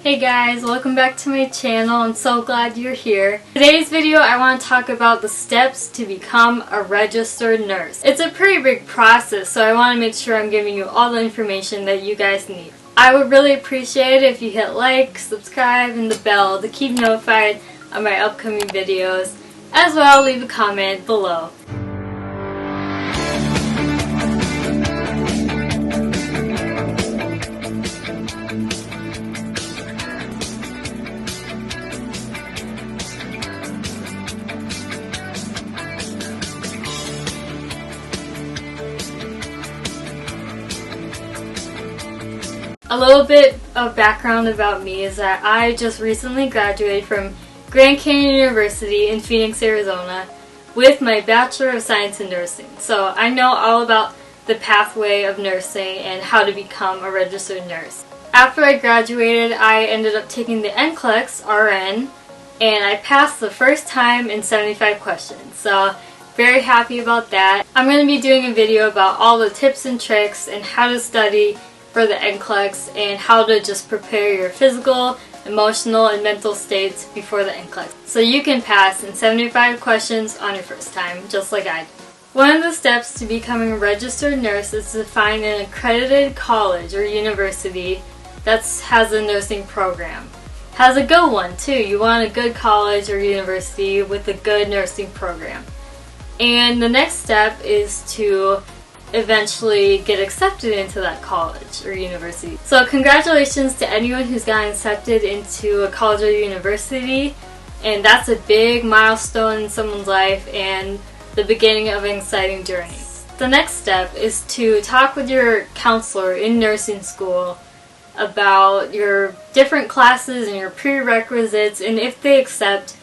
Hey guys, welcome back to my channel. I'm so glad you're here. Today's video I want to talk about the steps to become a registered nurse. It's a pretty big process, so I want to make sure I'm giving you all the information that you guys need. I would really appreciate it if you hit like, subscribe, and the bell to keep notified of my upcoming videos. As well, leave a comment below. A little bit of background about me is that I just recently graduated from Grand Canyon University in Phoenix, Arizona with my Bachelor of Science in Nursing. So I know all about the pathway of nursing and how to become a registered nurse. After I graduated, I ended up taking the NCLEX RN and I passed the first time in 75 questions. So very happy about that. I'm going to be doing a video about all the tips and tricks and how to study for the NCLEX and how to just prepare your physical, emotional, and mental states before the NCLEX so you can pass in 75 questions on your first time, just like I did. One of the steps to becoming a registered nurse is to find an accredited college or university that has a nursing program. Has a good one too. You want a good college or university with a good nursing program. And the next step is to eventually get accepted into that college or university. So congratulations to anyone who's gotten accepted into a college or university, and that's a big milestone in someone's life and the beginning of an exciting journey. The next step is to talk with your counselor in nursing school about your different classes and your prerequisites, and if they accept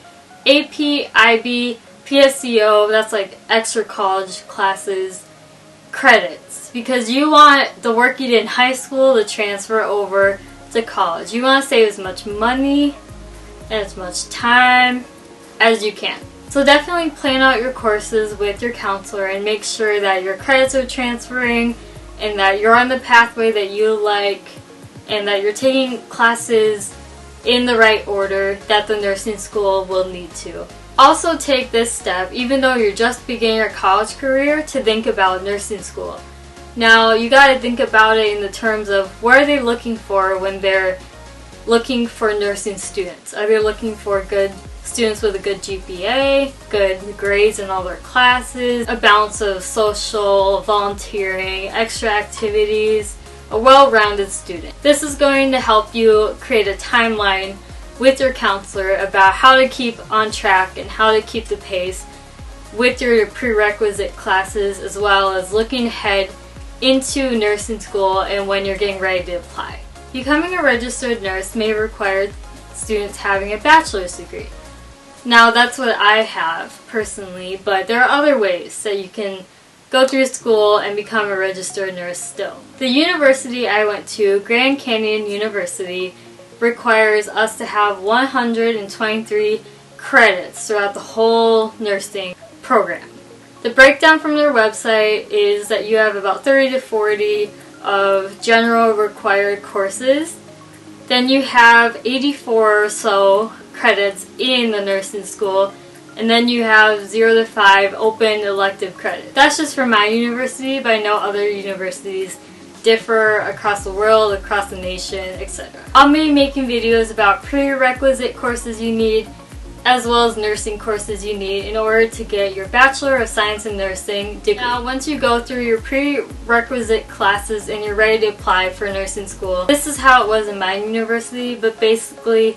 AP, IB, PSEO, that's like extra college classes, credits, because you want the work you did in high school to transfer over to college. You want to save as much money and as much time as you can. So definitely plan out your courses with your counselor and make sure that your credits are transferring and that you're on the pathway that you like and that you're taking classes in the right order that the nursing school will need to. Also take this step, even though you're just beginning your college career, to think about nursing school. Now, you gotta think about it in the terms of what are they looking for when they're looking for nursing students. Are they looking for good students with a good GPA, good grades in all their classes, a balance of social, volunteering, extra activities, a well-rounded student? This is going to help you create a timeline with your counselor about how to keep on track and how to keep the pace with your prerequisite classes, as well as looking ahead into nursing school and when you're getting ready to apply. Becoming a registered nurse may require students having a bachelor's degree. Now that's what I have personally, but there are other ways that you can go through school and become a registered nurse still. The university I went to, Grand Canyon University, requires us to have 123 credits throughout the whole nursing program. The breakdown from their website is that you have about 30 to 40 of general required courses. Then you have 84 or so credits in the nursing school, and then you have 0 to 5 open elective credits. That's just for my university, but I know other universities differ across the world, across the nation, etc. I'll be making videos about prerequisite courses you need as well as nursing courses you need in order to get your Bachelor of Science in Nursing degree. Now, once you go through your prerequisite classes and you're ready to apply for nursing school, this is how it was in my university, but basically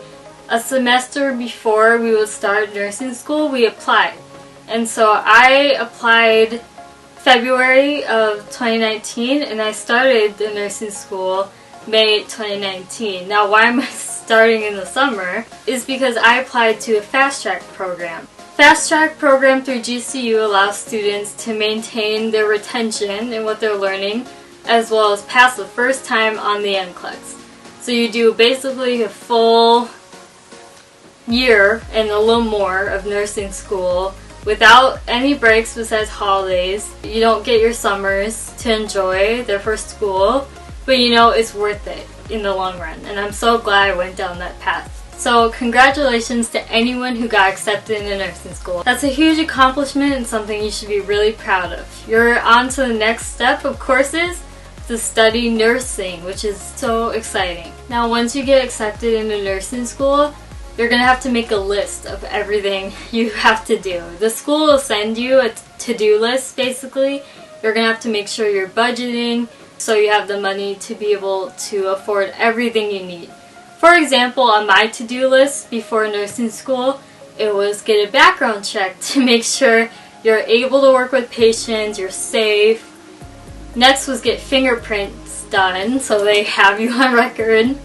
a semester before we would start nursing school, we applied. And so I applied February of 2019, and I started the nursing school May 2019. Now, why am I starting in the summer? Is because I applied to a fast track program. Fast track program through GCU allows students to maintain their retention in what they're learning, as well as pass the first time on the NCLEX. So you do basically a full year and a little more of nursing school without any breaks besides holidays. You don't get your summers to enjoy. They're for school, but you know it's worth it. in the long run, and I'm so glad I went down that path. So congratulations to anyone who got accepted into nursing school. That's a huge accomplishment and something you should be really proud of. You're on to the next step of courses to study nursing, which is so exciting. Now once you get accepted into nursing school, you're going to have to make a list of everything you have to do. The school will send you a to-do list basically. You're going to have to make sure you're budgeting so you have the money to be able to afford everything you need. For example, on my to-do list before nursing school, it was get a background check to make sure you're able to work with patients, you're safe. Next was get fingerprints done so they have you on record.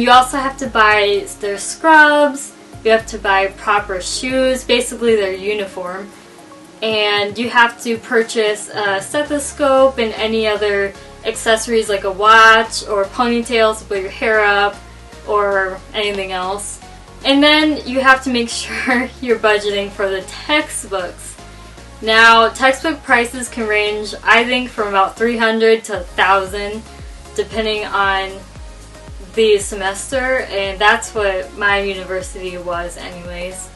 You also have to buy their scrubs, you have to buy proper shoes, basically their uniform, and you have to purchase a stethoscope and any other accessories like a watch or ponytails to put your hair up or anything else. And then you have to make sure you're budgeting for the textbooks. Now, textbook prices can range, I think, from about $300 to $1,000 depending on the semester, and that's what my university was anyways.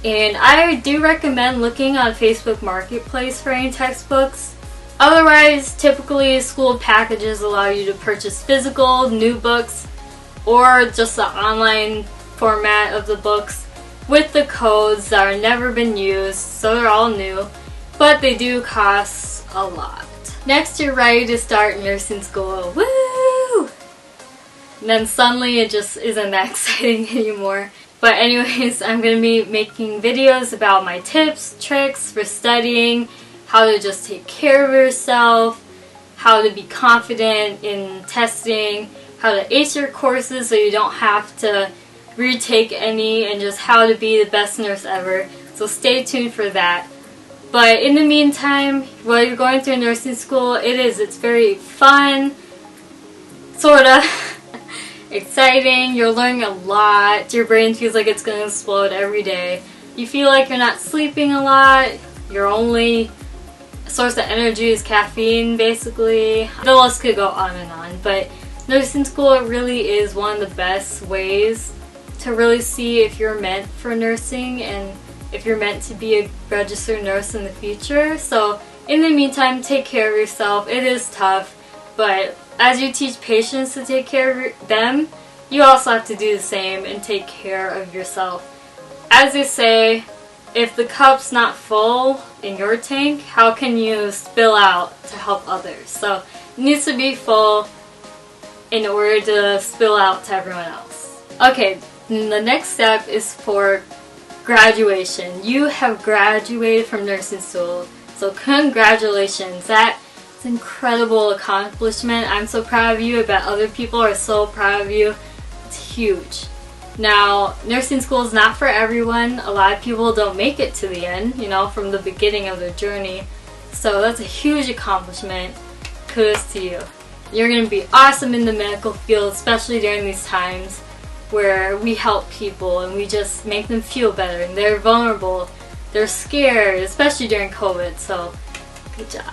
And I do recommend looking on Facebook Marketplace for any textbooks. Otherwise, typically school packages allow you to purchase physical, new books, or just the online format of the books with the codes that are never been used, so they're all new, but they do cost a lot. Next, you're ready to start nursing school. Woo! And then suddenly it just isn't that exciting anymore. But anyways, I'm going to be making videos about my tips, tricks for studying, how to just take care of yourself, how to be confident in testing, how to ace your courses so you don't have to retake any, and just how to be the best nurse ever. So stay tuned for that. But in the meantime, while you're going through nursing school, it's very fun, sorta. Exciting, you're learning a lot, your brain feels like it's going to explode every day. You feel like you're not sleeping a lot, your only source of energy is caffeine basically. The list could go on and on, but nursing school really is one of the best ways to really see if you're meant for nursing and if you're meant to be a registered nurse in the future. So in the meantime, take care of yourself. It is tough, but as you teach patients to take care of them, you also have to do the same and take care of yourself. As they say, if the cup's not full in your tank, how can you spill out to help others? So it needs to be full in order to spill out to everyone else. Okay, the next step is for graduation. You have graduated from nursing school, so congratulations. That's an incredible accomplishment. I'm so proud of you. I bet other people are so proud of you. It's huge. Now, nursing school is not for everyone. A lot of people don't make it to the end, from the beginning of their journey. So that's a huge accomplishment. Kudos to you. You're going to be awesome in the medical field, especially during these times where we help people and we just make them feel better, and they're vulnerable, they're scared, especially during COVID, so good job.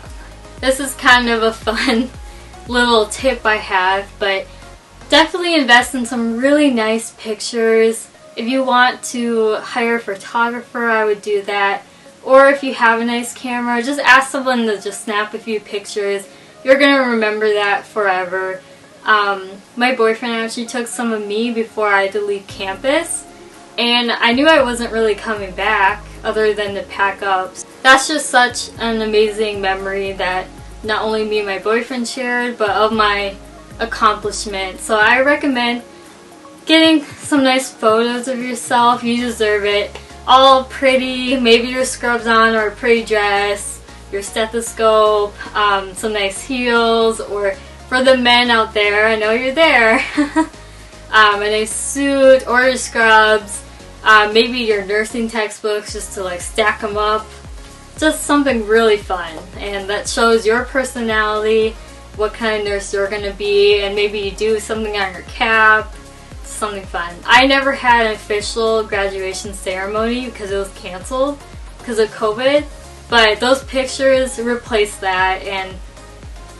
This is kind of a fun little tip I have, but definitely invest in some really nice pictures. If you want to hire a photographer, I would do that. Or if you have a nice camera, just ask someone to just snap a few pictures. You're going to remember that forever. My boyfriend actually took some of me before I had to leave campus, and I knew I wasn't really coming back other than to pack up. That's just such an amazing memory that not only me and my boyfriend shared, but of my accomplishment. So I recommend getting some nice photos of yourself. You deserve it. All pretty, maybe your scrubs on or a pretty dress, your stethoscope, some nice heels, or for the men out there, I know you're there, a nice suit or your scrubs, maybe your nursing textbooks just to stack them up. Just something really fun, and that shows your personality, what kind of nurse you're going to be, and maybe you do something on your cap, something fun. I never had an official graduation ceremony because it was canceled because of COVID, but those pictures replaced that, and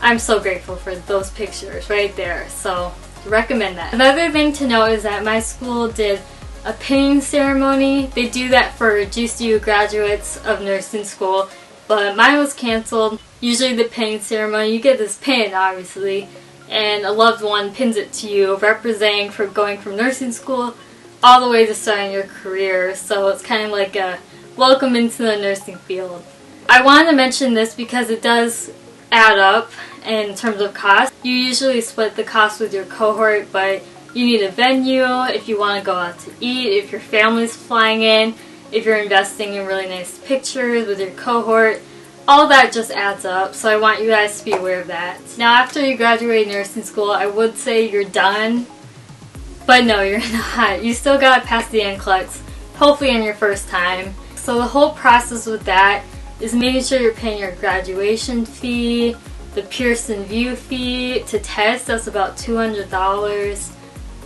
I'm so grateful for those pictures right there. So recommend that. Another thing to note is that my school did a pinning ceremony. They do that for GCU graduates of nursing school, but mine was canceled. Usually the pinning ceremony, you get this pin obviously, and a loved one pins it to you, representing for going from nursing school all the way to starting your career. So it's kind of like a welcome into the nursing field. I wanted to mention this because it does add up in terms of cost. You usually split the cost with your cohort, but you need a venue if you want to go out to eat, if your family's flying in, if you're investing in really nice pictures with your cohort. All that just adds up, so I want you guys to be aware of that. Now, after you graduate nursing school, I would say you're done, but no, you're not. You still gotta pass the NCLEX, hopefully on your first time. So the whole process with that is making sure you're paying your graduation fee, the Pearson VUE fee to test, that's about $200.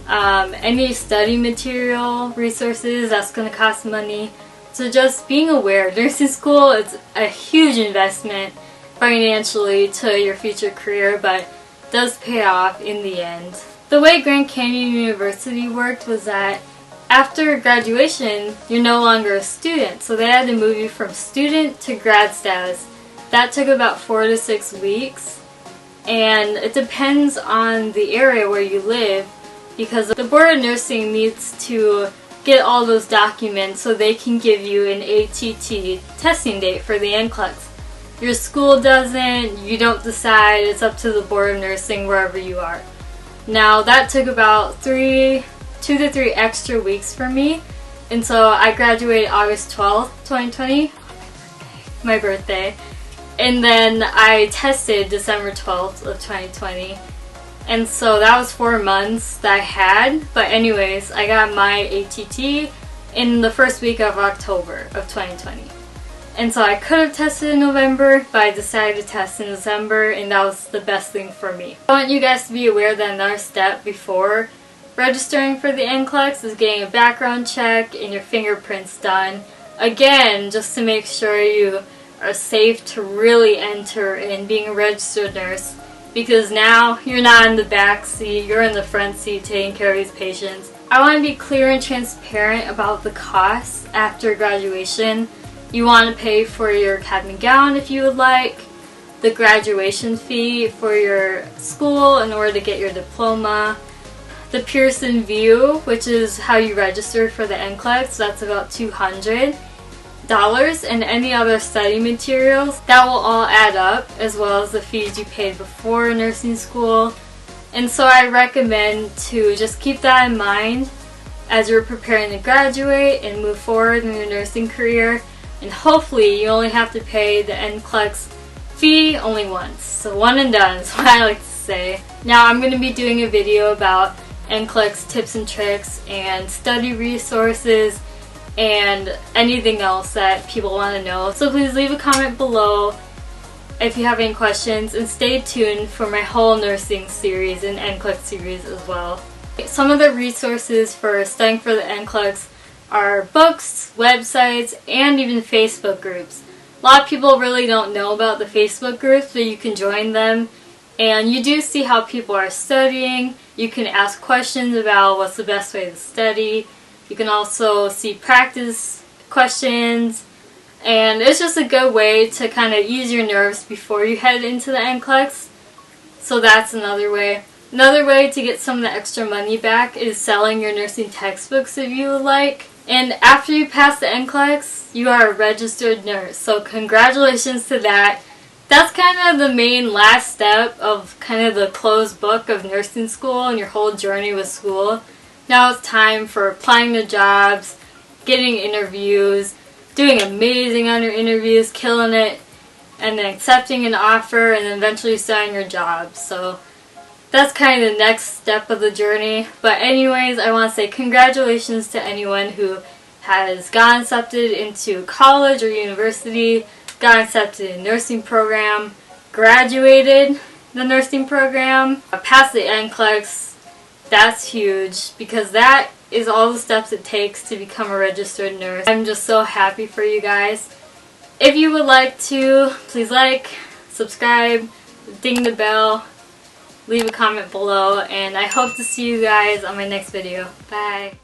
Any study material, resources, that's gonna cost money. So just being aware, nursing school is a huge investment financially to your future career, but does pay off in the end. The way Grand Canyon University worked was that after graduation, you're no longer a student, so they had to move you from student to grad status. That took about 4 to 6 weeks, and it depends on the area where you live, because the Board of Nursing needs to get all those documents so they can give you an ATT testing date for the NCLEX. Your school doesn't, you don't decide, it's up to the Board of Nursing wherever you are. Now that took about 2 to 3 extra weeks for me, and so I graduated August 12th, 2020, my birthday, and then I tested December 12th of 2020. And so that was 4 months that I had, but anyways, I got my ATT in the first week of October of 2020. And so I could have tested in November, but I decided to test in December, and that was the best thing for me. I want you guys to be aware that another step before registering for the NCLEX is getting a background check and your fingerprints done. Again, just to make sure you are safe to really enter in being a registered nurse. Because now you're not in the back seat, you're in the front seat taking care of these patients. I want to be clear and transparent about the costs after graduation. You want to pay for your cap and gown if you would like, the graduation fee for your school in order to get your diploma, the Pearson VUE, which is how you register for the NCLEX, that's about $200. And any other study materials, that will all add up, as well as the fees you paid before nursing school. And so I recommend to just keep that in mind as you're preparing to graduate and move forward in your nursing career. And hopefully you only have to pay the NCLEX fee only once. So one and done is what I like to say. Now I'm going to be doing a video about NCLEX tips and tricks and study resources and anything else that people want to know. So please leave a comment below if you have any questions, and stay tuned for my whole nursing series and NCLEX series as well. Some of the resources for studying for the NCLEX are books, websites, and even Facebook groups. A lot of people really don't know about the Facebook groups, but you can join them, and you do see how people are studying. You can ask questions about what's the best way to study. You can also see practice questions, and it's just a good way to kind of ease your nerves before you head into the NCLEX. So that's another way. Another way to get some of the extra money back is selling your nursing textbooks if you would like. And after you pass the NCLEX, you are a registered nurse. So congratulations to that. That's kind of the main last step of kind of the closed book of nursing school and your whole journey with school. Now it's time for applying to jobs, getting interviews, doing amazing on your interviews, killing it, and then accepting an offer, and then eventually starting your job. So that's kind of the next step of the journey. But anyways, I want to say congratulations to anyone who has gotten accepted into college or university, got accepted in nursing program, graduated the nursing program, passed the NCLEX. That's huge, because that is all the steps it takes to become a registered nurse. I'm just so happy for you guys. If you would like to, please like, subscribe, ding the bell, leave a comment below, and I hope to see you guys on my next video. Bye!